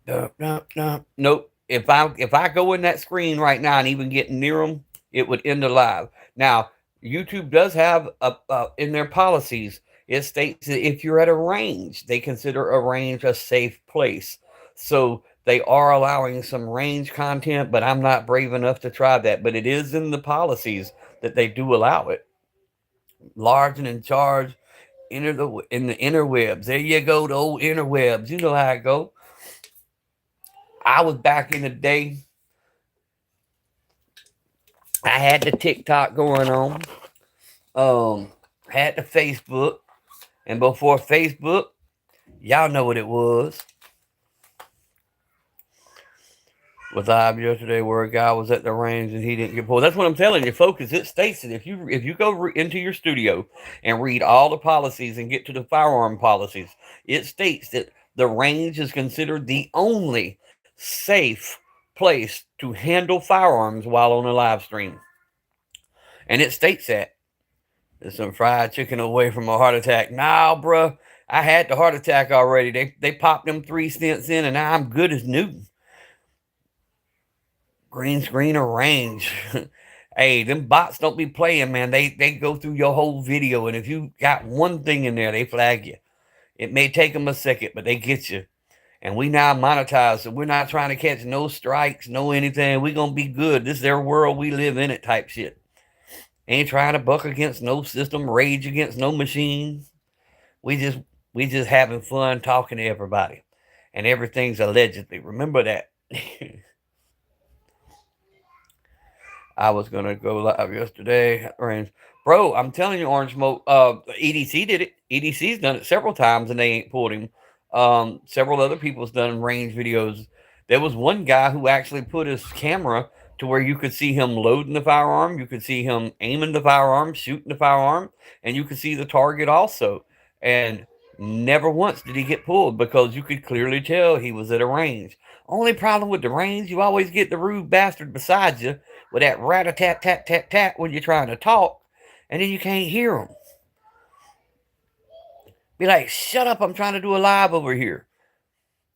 No, no, no. Nope. if I go in that screen right now and even get near them, it would end the live. Now, YouTube does have in their policies, it states that if you're at a range, they consider a range a safe place. So they are allowing some range content, but I'm not brave enough to try that. But it is in the policies that they do allow it. Large and in charge, in the interwebs. There you go, the old interwebs. You know how it go. I was back in the day. I had the TikTok going on. Had the Facebook. And before Facebook, y'all know what it was. Was live yesterday where a guy was at the range and he didn't get pulled. That's what I'm telling you, folks. It states that if you go into your studio and read all the policies and get to the firearm policies, it states that the range is considered the only safe place to handle firearms while on a live stream. And it states that. There's some fried chicken away from a heart attack. Nah, bruh. I had the heart attack already. They popped them 3 stents in and now I'm good as new. Green screen or range. Hey, them bots don't be playing, man. They go through your whole video, and if you got one thing in there, they flag you. It may take them a second, but they get you. And we now monetize, so we're not trying to catch no strikes, no anything. We're going to be good. This is their world. We live in it type shit. Ain't trying to buck against no system, rage against no machine. We just having fun talking to everybody. And everything's allegedly. Remember that. I was going to go live yesterday. Bro, I'm telling you, Orange Smoke, EDC did it. EDC's done it several times and they ain't pulled him. Several other people's done range videos. There was one guy who actually put his camera to where you could see him loading the firearm. You could see him aiming the firearm, shooting the firearm, and you could see the target also. And never once did he get pulled because you could clearly tell he was at a range. Only problem with the range, you always get the rude bastard beside you with that rat-a-tat-tat-tat-tat when you're trying to talk, and then you can't hear them. Be like, shut up, I'm trying to do a live over here.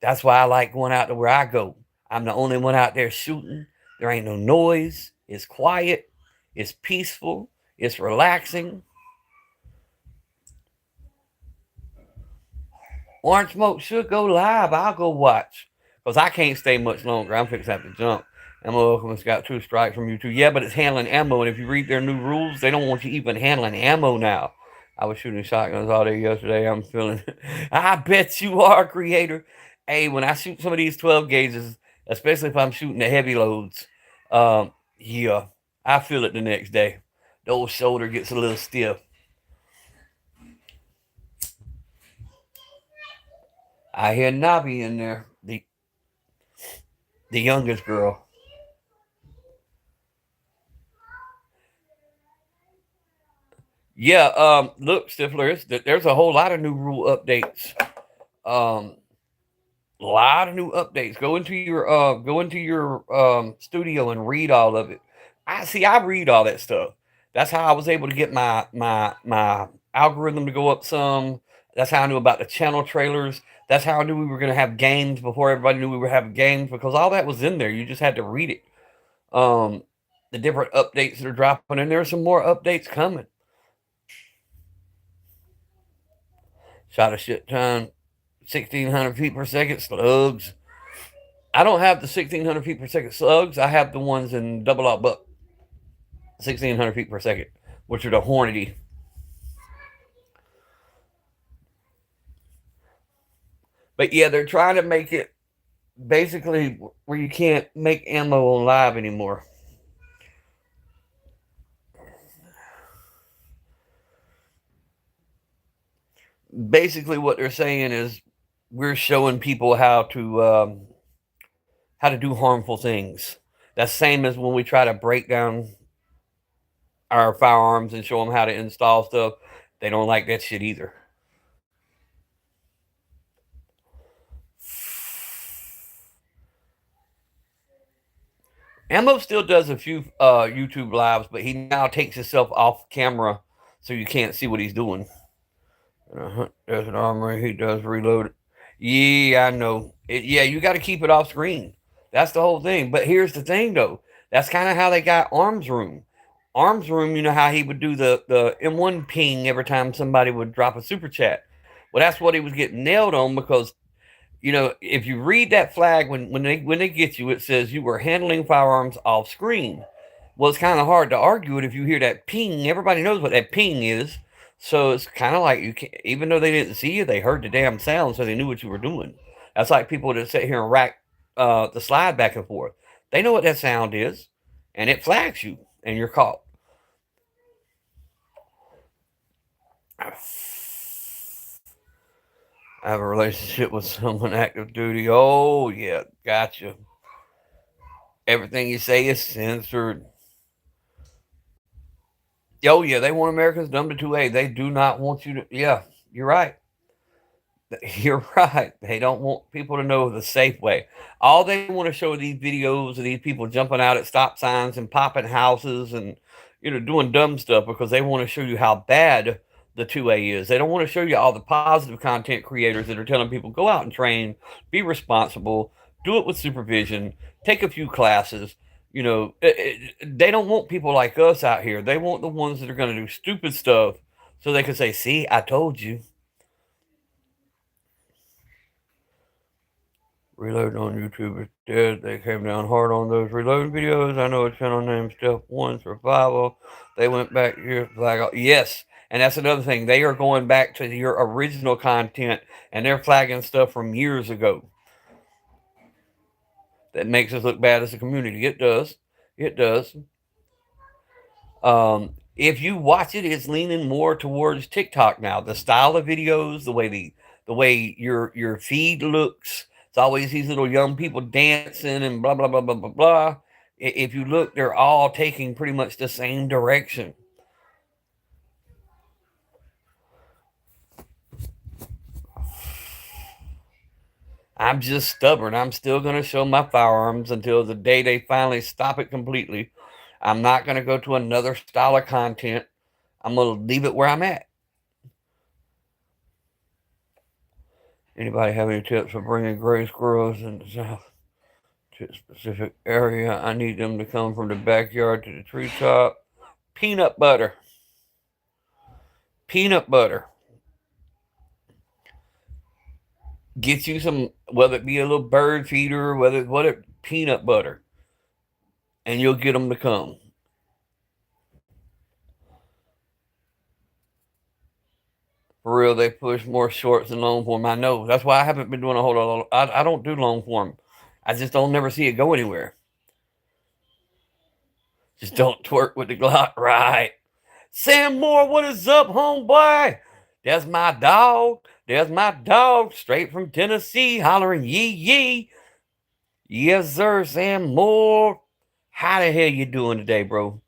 That's why I like going out to where I go. I'm the only one out there shooting. There ain't no noise. It's quiet. It's peaceful. It's relaxing. Orange Smoke should go live. I'll go watch. Because I can't stay much longer. I'm fixing to have to jump. Ammo got 2 strikes from YouTube. Yeah, but it's handling ammo. And if you read their new rules, they don't want you even handling ammo now. I was shooting shotguns all day yesterday. I'm feeling I bet you are, creator. Hey, when I shoot some of these 12 gauges, especially if I'm shooting the heavy loads, yeah, I feel it the next day. The old shoulder gets a little stiff. I hear Nabi in there, the youngest girl. Yeah, look, Stifler, there's a whole lot of new rule updates. A lot of new updates. Go into your studio and read all of it. I read all that stuff. That's how I was able to get my algorithm to go up some. That's how I knew about the channel trailers. That's how I knew we were going to have games before everybody knew we were having games, because all that was in there. You just had to read it. The different updates that are dropping, and there's some more updates coming. Shot a shit ton. 1,600 feet per second slugs. I don't have the 1,600 feet per second slugs. I have the ones in double out buck. 1,600 feet per second, which are the Hornady. But yeah, they're trying to make it basically where you can't make ammo on live anymore. Basically, what they're saying is we're showing people how to do harmful things. That's same as when we try to break down our firearms and show them how to install stuff. They don't like that shit either. Ammo still does a few YouTube lives, but he now takes himself off camera so you can't see what he's doing. There's an armory. He does reload it. Yeah, I know. Yeah, you got to keep it off screen. That's the whole thing. But here's the thing, though. That's kind of how they got Arms Room. Arms Room, you know how he would do the M1 ping every time somebody would drop a super chat. Well, that's what he was getting nailed on, because, you know, if you read that flag when they get you, it says you were handling firearms off screen. Well, it's kind of hard to argue it if you hear that ping. Everybody knows what that ping is. So it's kind of like, you can't, even though they didn't see you, they heard the damn sound, so they knew what you were doing. That's like people that sit here and rack the slide back and forth. They know what that sound is, and it flags you, and you're caught. I have a relationship with someone active duty. Oh, yeah, gotcha. Everything you say is censored. Oh, yeah, they want Americans dumb to 2A. They do not want you to. Yeah, you're right. You're right. They don't want people to know the safe way. All they want to show these videos of these people jumping out at stop signs and popping houses and, you know, doing dumb stuff, because they want to show you how bad the 2A is. They don't want to show you all the positive content creators that are telling people, go out and train, be responsible, do it with supervision, take a few classes. You know, they don't want people like us out here. They want the ones that are going to do stupid stuff so they can say, see, I told you. Reload on YouTube is dead. They came down hard on those reloading videos. I know a channel named Step 1 Survival. They went back here. Flag off. Yes, and that's another thing. They are going back to your original content, and they're flagging stuff from years ago. That makes us look bad as a community. It does. It does. If you watch it, it's leaning more towards TikTok now. The style of videos, the way your feed looks. It's always these little young people dancing and blah blah blah blah blah blah. If you look, they're all taking pretty much the same direction. I'm just stubborn. I'm still going to show my firearms until the day they finally stop it completely. I'm not going to go to another style of content. I'm going to leave it where I'm at. Anybody have any tips for bringing gray squirrels in the south to a specific area? I need them to come from the backyard to the treetop. Peanut butter. Peanut butter. Get you some, whether it be a little bird feeder, whether peanut butter, and you'll get them to come. For real, they push more shorts than long form. I know. That's why I haven't been doing a whole lot. I don't do long form. I just don't never see it go anywhere. Just don't twerk with the Glock. Right. Sam Moore, what is up, homeboy? That's my dog. There's my dog, straight from Tennessee, hollering yee yee. Yes, sir, Sam Moore. How the hell you doing today, bro?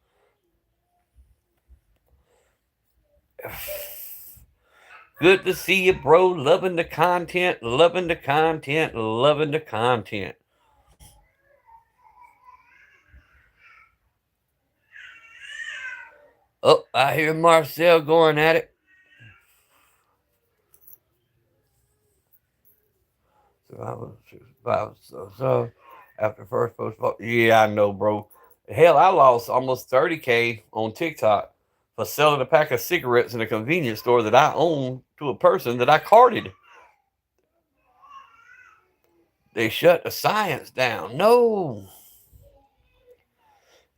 Good to see you, bro. Loving the content, loving the content, loving the content. Oh, I hear Marcel going at it. So after first post, yeah, I know, bro. Hell, I lost almost 30K on TikTok for selling a pack of cigarettes in a convenience store that I own to a person that I carded. They shut the science down. No.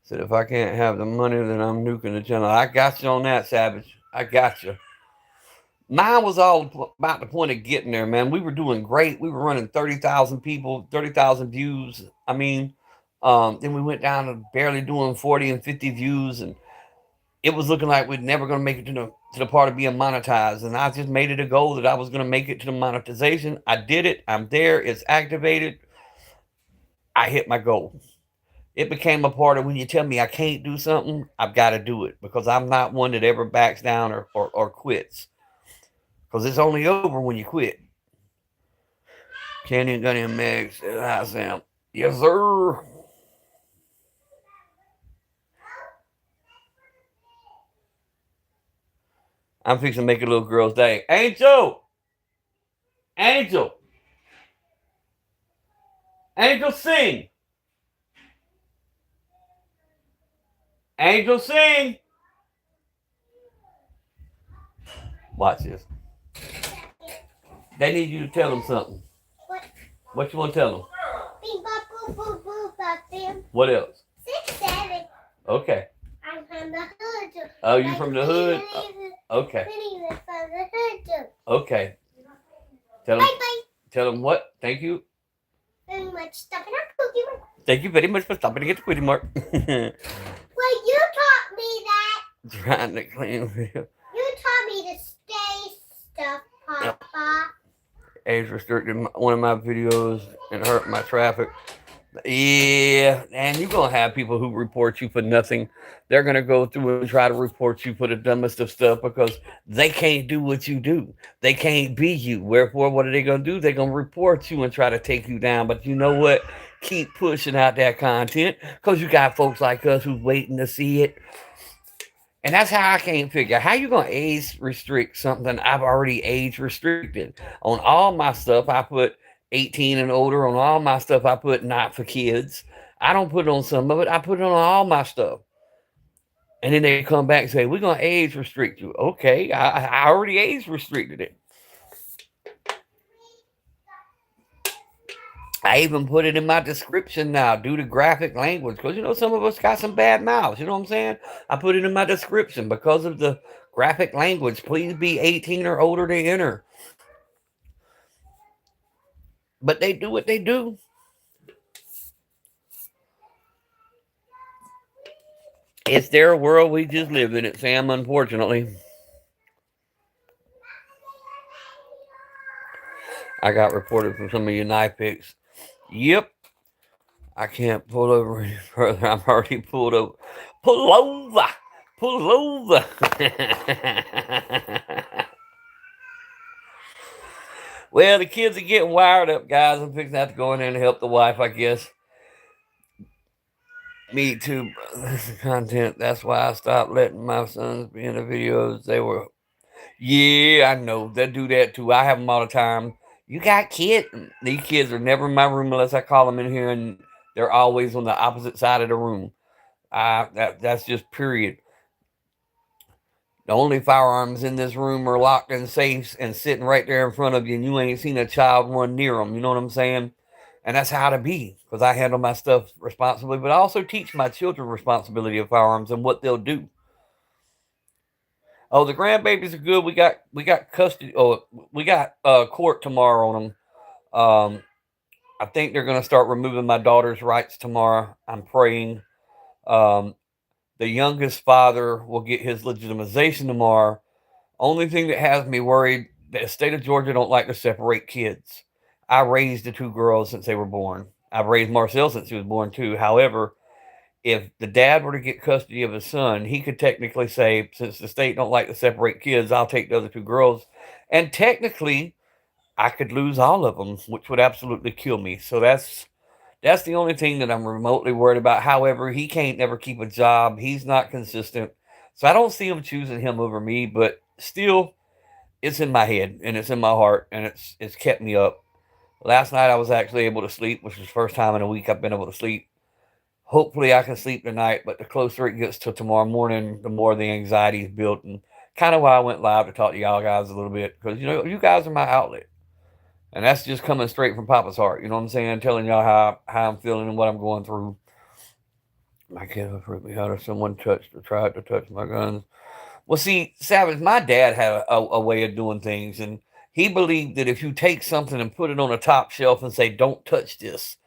Said if I can't have the money, then I'm nuking the channel. I got you on that, Savage. I got you. Mine was all about the point of getting there, man. We were doing great. We were running 30,000 people, 30,000 views. I mean, then we went down to barely doing 40 and 50 views, and it was looking like we're never going to make it to the part of being monetized. And I just made it a goal that I was going to make it to the monetization. I did it. I'm there. It's activated. I hit my goal. It became a part of when you tell me I can't do something, I've got to do it, because I'm not one that ever backs down or quits. Because it's only over when you quit. Canyon Gunny and Meg said, hi, Sam. Yes, sir. I'm fixing to make a little girl's day. Angel! Angel! Angel, sing! Angel, sing. Watch this. They need you to tell them something. What you want to tell them? What else? 6, 7. Okay. I'm from the hood. Oh, you from the hood? Okay. Okay. Tell them. Bye. Tell them what? Thank you. Very much stopping our cookie mark. Thank you very much for stopping to get the quitting mark. Well, you taught me that. Trying to clean video. You taught me to stay stuff, Papa. Age restricted one of my videos and hurt my traffic. Yeah, and you're going to have people who report you for nothing. They're going to go through and try to report you for the dumbest of stuff because they can't do what you do. They can't be you. Wherefore, what are they going to do? They're going to report you and try to take you down. But you know what? Keep pushing out that content because you got folks like us who's waiting to see it. And that's how I can't figure. How you going to age restrict something I've already age restricted? On all my stuff, I put 18 and older. On all my stuff, I put not for kids. I don't put it on some of it. I put it on all my stuff. And then they come back and say, we're going to age restrict you. Okay, I already age restricted it. I even put it in my description now due to graphic language. Because, you know, some of us got some bad mouths. You know what I'm saying? I put it in my description because of the graphic language. Please be 18 or older to enter. But they do what they do. It's their world. We just live in it, Sam, unfortunately. I got reported from some of your knife picks. Yep. I can't pull over any further. I'm already pulled over. Pull over. Pull over. Well, the kids are getting wired up, guys. I'm fixing to have to go in there and help the wife, I guess. Me too. Content. That's why I stopped letting my sons be in the videos. They were... Yeah, I know. They do that too. I have them all the time. You got kids. These kids are never in my room unless I call them in here, and they're always on the opposite side of the room. That's just period. The only firearms in this room are locked in safes and sitting right there in front of you, and you ain't seen a child run near them. You know what I'm saying? And that's how to be, because I handle my stuff responsibly, but I also teach my children responsibility of firearms and what they'll do. Oh, the grandbabies are good. We got custody. Oh, we got court tomorrow on them. I think they're going to start removing my daughter's rights tomorrow. I'm praying. The youngest father will get his legitimization tomorrow. Only thing that has me worried, the state of Georgia don't like to separate kids. I raised the two girls since they were born. I've raised Marcel since he was born too. However, if the dad were to get custody of his son, he could technically say, since the state don't like to separate kids, I'll take the other two girls. And technically, I could lose all of them, which would absolutely kill me. So that's the only thing that I'm remotely worried about. However, he can't never keep a job. He's not consistent. So I don't see him choosing him over me, but still, it's in my head and it's in my heart and it's kept me up. Last night I was actually able to sleep, which is the first time in a week I've been able to sleep. Hopefully I can sleep tonight, but the closer it gets to tomorrow morning, the more the anxiety is built. And kind of why I went live to talk to y'all guys a little bit, because, you know, you guys are my outlet. And that's just coming straight from Papa's heart. You know what I'm saying? Telling y'all how I'm feeling and what I'm going through. My kid would freak me out if someone tried to touch my guns. Well, see, Savage, my dad had a way of doing things, and he believed that if you take something and put it on a top shelf and say, don't touch this,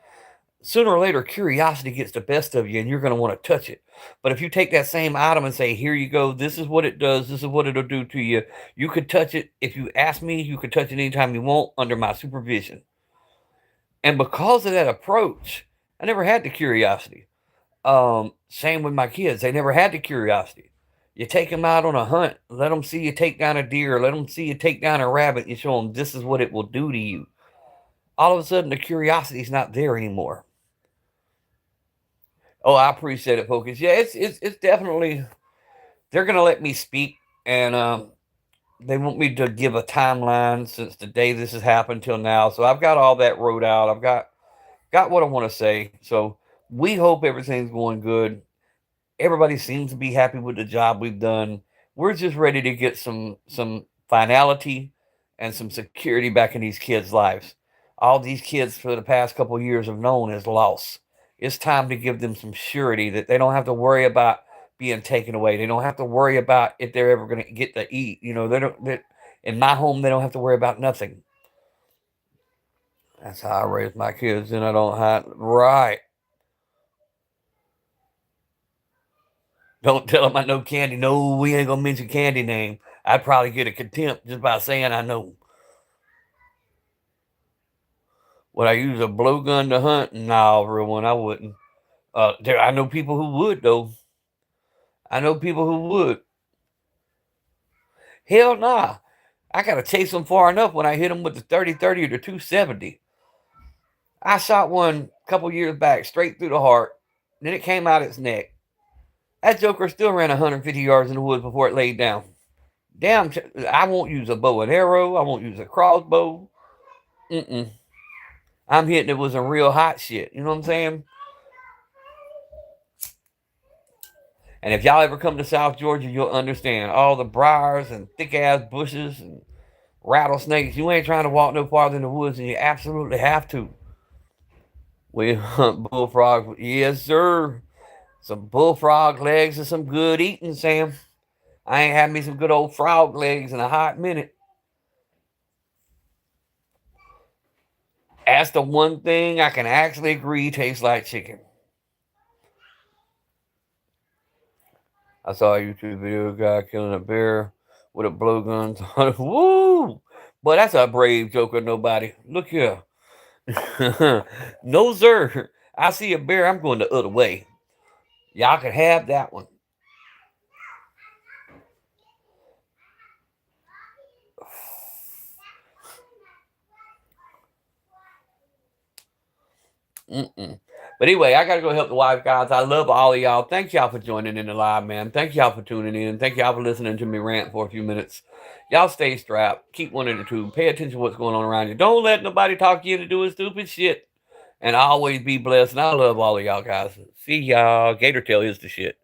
sooner or later, curiosity gets the best of you and you're going to want to touch it. But if you take that same item and say, here you go, this is what it does, this is what it'll do to you, you could touch it. If you ask me, you could touch it anytime you want under my supervision. And because of that approach, I never had the curiosity. Same with my kids. They never had the curiosity. You take them out on a hunt, let them see you take down a deer, let them see you take down a rabbit, you show them this is what it will do to you. All of a sudden, the curiosity is not there anymore. Oh, I appreciate it, Focus. Yeah, it's definitely, they're going to let me speak, and they want me to give a timeline since the day this has happened till now. So I've got all that wrote out. I've got what I want to say. So we hope everything's going good. Everybody seems to be happy with the job we've done. We're just ready to get some finality and some security back in these kids' lives. All these kids for the past couple of years have known is loss. It's time to give them some surety that they don't have to worry about being taken away. They don't have to worry about if they're ever going to get to eat. You know, in my home, they don't have to worry about nothing. That's how I raise my kids, and I don't hide. Right. Don't tell them I know Candy. No, we ain't going to mention Candy name. I'd probably get a contempt just by saying I know. Would I use a blowgun to hunt? No, real one, I wouldn't. I know people who would, though. I know people who would. Hell nah. I got to chase them far enough when I hit them with the 30-30 or the 270. I shot one a couple years back straight through the heart. Then it came out its neck. That joker still ran 150 yards in the woods before it laid down. Damn, I won't use a bow and arrow. I won't use a crossbow. I'm hitting it with some real hot shit. You know what I'm saying? And if y'all ever come to South Georgia, you'll understand all the briars and thick-ass bushes and rattlesnakes. You ain't trying to walk no farther in the woods, and you absolutely have to. We hunt bullfrogs. Yes, sir. Some bullfrog legs and some good eating, Sam. I ain't had me some good old frog legs in a hot minute. That's the one thing I can actually agree tastes like chicken. I saw a YouTube video of a guy killing a bear with a blowgun. Woo! Boy, that's a brave joker, nobody. Look here. No, sir. I see a bear, I'm going the other way. Y'all can have that one. But anyway, I got to go help the wife, guys. I love all of y'all. Thank y'all for joining in the live, man. Thank y'all for tuning in. Thank y'all for listening to me rant for a few minutes. Y'all stay strapped. Keep one in the tube. Pay attention to what's going on around you. Don't let nobody talk you into doing stupid shit. And always be blessed. And I love all of y'all, guys. See y'all. Gator tail is the shit.